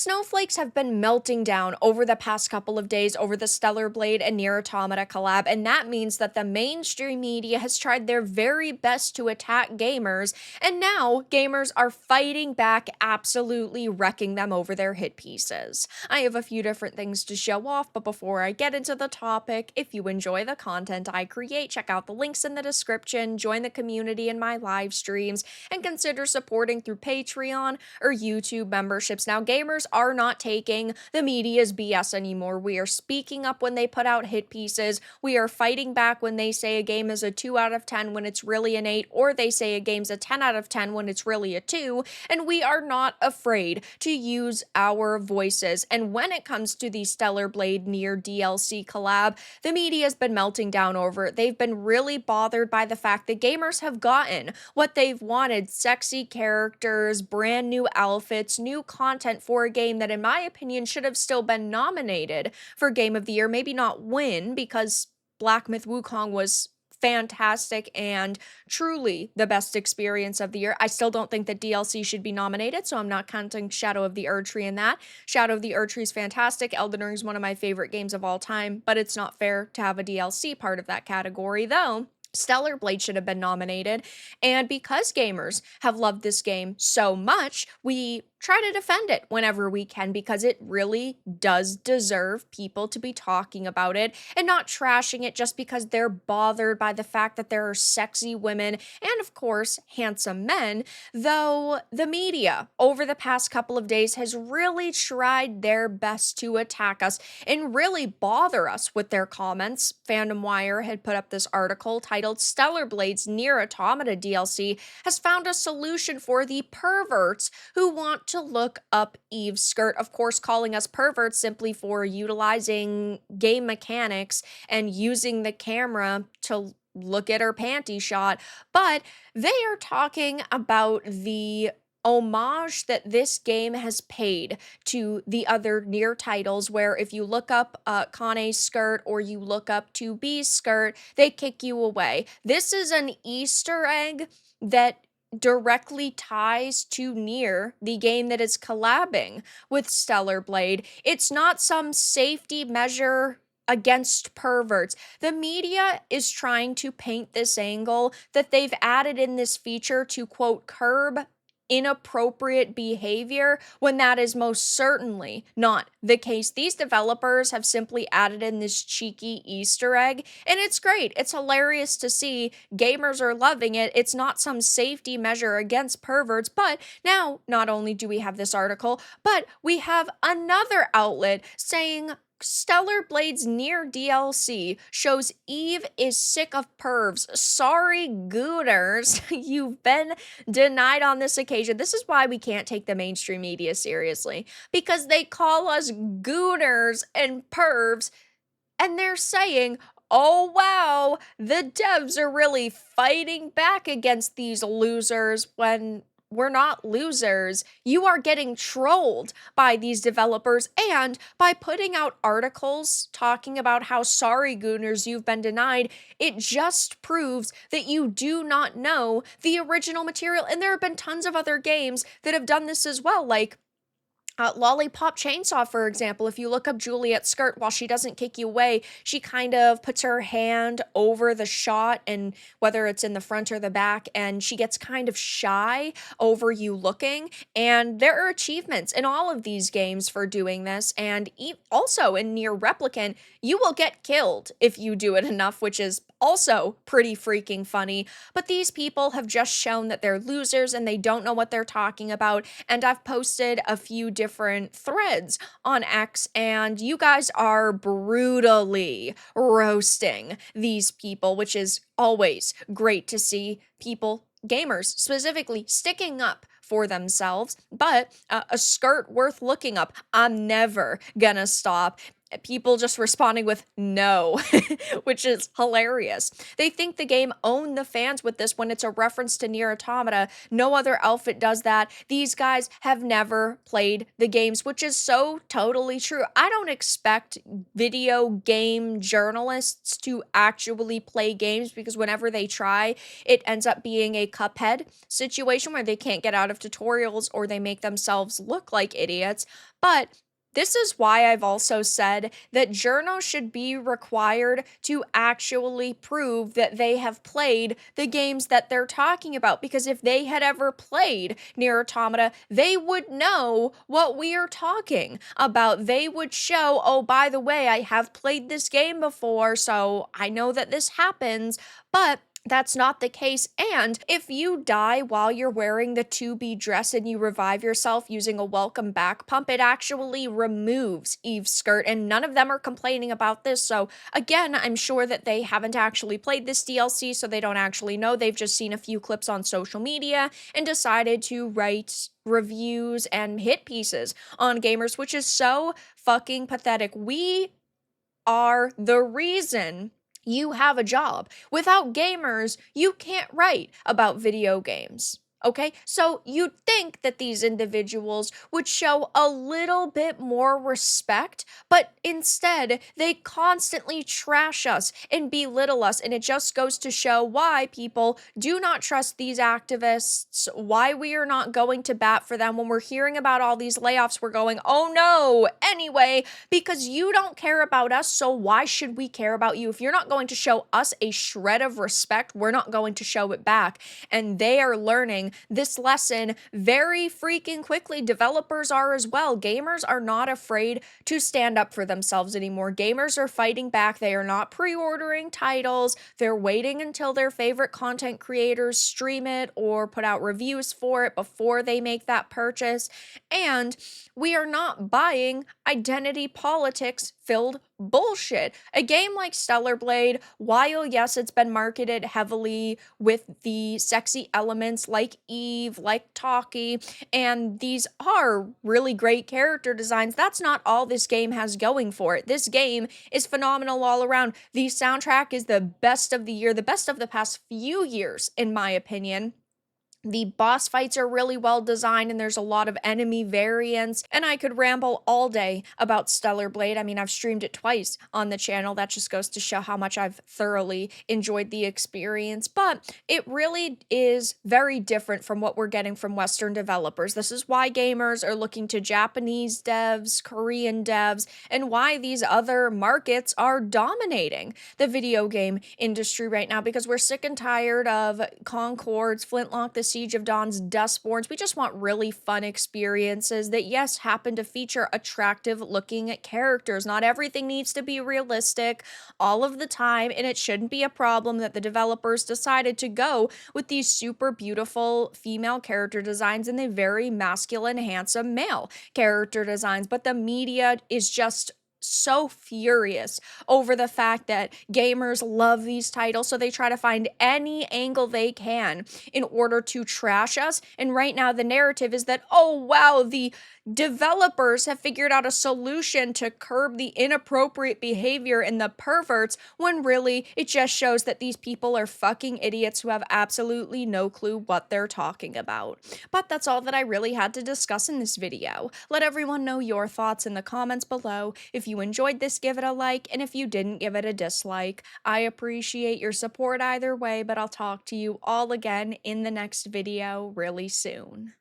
snowflakes have been melting down over the past couple of days over the Stellar Blade and Nier Automata collab, and that means that the mainstream media has tried their very best to attack gamers, and now gamers are fighting back, absolutely wrecking them over their hit pieces. I have a few different things to show off, but before I get into the topic, if you enjoy the content I create, check out the links in the description, join the community in my live streams, and consider supporting through Patreon or YouTube memberships. Now, gamers are not taking the media's BS anymore. We are speaking up when they put out hit pieces. We are fighting back when they say a game is a 2 out of 10 when it's really an 8, or they say a game's a 10 out of 10 when it's really a 2, and we are not afraid to use our voices. And when it comes to the Stellar Blade Nier DLC collab, the media has been melting down over it. They've been really bothered by the fact that gamers have gotten what they've wanted: sexy characters, brand new outfits, new content for a game that, in my opinion, should have still been nominated for Game of the Year. Maybe not win, because Black Myth Wukong was fantastic and truly the best experience of the year. I still don't think that DLC should be nominated, so I'm not counting Shadow of the Erdtree in that. Shadow of the Erdtree is fantastic. Elden Ring is one of my favorite games of all time, but it's not fair to have a DLC part of that category, though. Stellar Blade should have been nominated, and because gamers have loved this game so much, we try to defend it whenever we can, because it really does deserve people to be talking about it and not trashing it just because they're bothered by the fact that there are sexy women and, of course, handsome men. Though the media over the past couple of days has really tried their best to attack us and really bother us with their comments. Fandom Wire had put up this article titled "Stellar Blade's Nier Automata DLC has found a solution for the perverts who want to look up Eve's skirt," of course calling us perverts simply for utilizing game mechanics and using the camera to look at her panty shot. But they are talking about the homage that this game has paid to the other Nier titles, where if you look up Kane's skirt or you look up 2B's skirt, they kick you away. This is an Easter egg that directly ties to Nier, the game that is collabing with Stellar Blade. It's not some safety measure against perverts. The media is trying to paint this angle that they've added in this feature to, quote, curb inappropriate behavior, when that is most certainly not the case. These developers have simply added in this cheeky Easter egg, and it's great. It's hilarious to see. Gamers are loving it. It's not some safety measure against perverts. But now, not only do we have this article, but we have another outlet saying Stellar Blade's Nier DLC shows Eve is sick of pervs. Sorry, Gooners, you've been denied on this occasion. This is why we can't take the mainstream media seriously, because they call us Gooners and pervs, and they're saying, oh wow, the devs are really fighting back against these losers, when we're not losers. You are getting trolled by these developers, and by putting out articles talking about how sorry, Gooners, you've been denied, it just proves that you do not know the original material. And there have been tons of other games that have done this as well, like Lollipop Chainsaw, for example. If you look up Juliet's skirt, while she doesn't kick you away, she kind of puts her hand over the shot, and whether it's in the front or the back, and she gets kind of shy over you looking. And there are achievements in all of these games for doing this, and also in Nier Replicant, you will get killed if you do it enough, which is also pretty freaking funny. But these people have just shown that they're losers and they don't know what they're talking about, and I've posted a few different threads on X, and you guys are brutally roasting these people, which is always great to see. People, gamers specifically, sticking up for themselves. But a skirt worth looking up, I'm never gonna stop. people just responding with no, which is hilarious. They think the game owned the fans with this when it's a reference to Nier Automata. No other outfit does that. These guys have never played the games, which is so totally true. I don't expect video game journalists to actually play games because whenever they try, it ends up being a Cuphead situation where they can't get out of tutorials or they make themselves look like idiots. But this is why I've also said that journos should be required to actually prove that they have played the games that they're talking about. Because if they had ever played Nier Automata, they would know what we are talking about. They would show, oh, by the way, I have played this game before, so I know that this happens. But that's not the case. And if you die while you're wearing the 2B dress and you revive yourself using a welcome back pump, it actually removes Eve's skirt, and none of them are complaining about this. So again, I'm sure that they haven't actually played this DLC, so they don't actually know. They've just seen a few clips on social media and decided to write reviews and hit pieces on gamers, which is so fucking pathetic. We are the reason you have a job. Without gamers, you can't write about video games. Okay, so you'd think that these individuals would show a little bit more respect, but instead they constantly trash us and belittle us. And it just goes to show why people do not trust these activists, why we are not going to bat for them. When we're hearing about all these layoffs, we're going, oh no, anyway, because you don't care about us, so why should we care about you? If you're not going to show us a shred of respect, we're not going to show it back. And they are learning this lesson very freaking quickly. Developers are as well. Gamers are not afraid to stand up for themselves anymore. Gamers are fighting back. They are not pre-ordering titles. They're waiting until their favorite content creators stream it or put out reviews for it before they make that purchase. And we are not buying identity politics filled bullshit. A game like Stellar Blade, while yes, it's been marketed heavily with the sexy elements like Eve, like Talkie, and these are really great character designs, that's not all this game has going for it. This game is phenomenal all around. The soundtrack is the best of the year, the best of the past few years, in my opinion. The boss fights are really well designed and there's a lot of enemy variants, and I could ramble all day about Stellar Blade. I mean, I've streamed it twice on the channel. That just goes to show how much I've thoroughly enjoyed the experience, but it really is very different from what we're getting from Western developers. This is why gamers are looking to Japanese devs, Korean devs, and why these other markets are dominating the video game industry right now, because we're sick and tired of Concords, Flintlock, the Siege of Dawn's, Dustborns. We just want really fun experiences that, yes, happen to feature attractive looking characters. Not everything needs to be realistic all of the time, and it shouldn't be a problem that the developers decided to go with these super beautiful female character designs and the very masculine, handsome male character designs. But the media is just so furious over the fact that gamers love these titles, so they try to find any angle they can in order to trash us. And right now the narrative is that, oh wow, the developers have figured out a solution to curb the inappropriate behavior and the perverts, when really it just shows that these people are fucking idiots who have absolutely no clue what they're talking about. But that's all that I really had to discuss in this video. Let everyone know your thoughts in the comments below. If you enjoyed this, give it a like, and if you didn't, give it a dislike. I appreciate your support either way, but I'll talk to you all again in the next video really soon.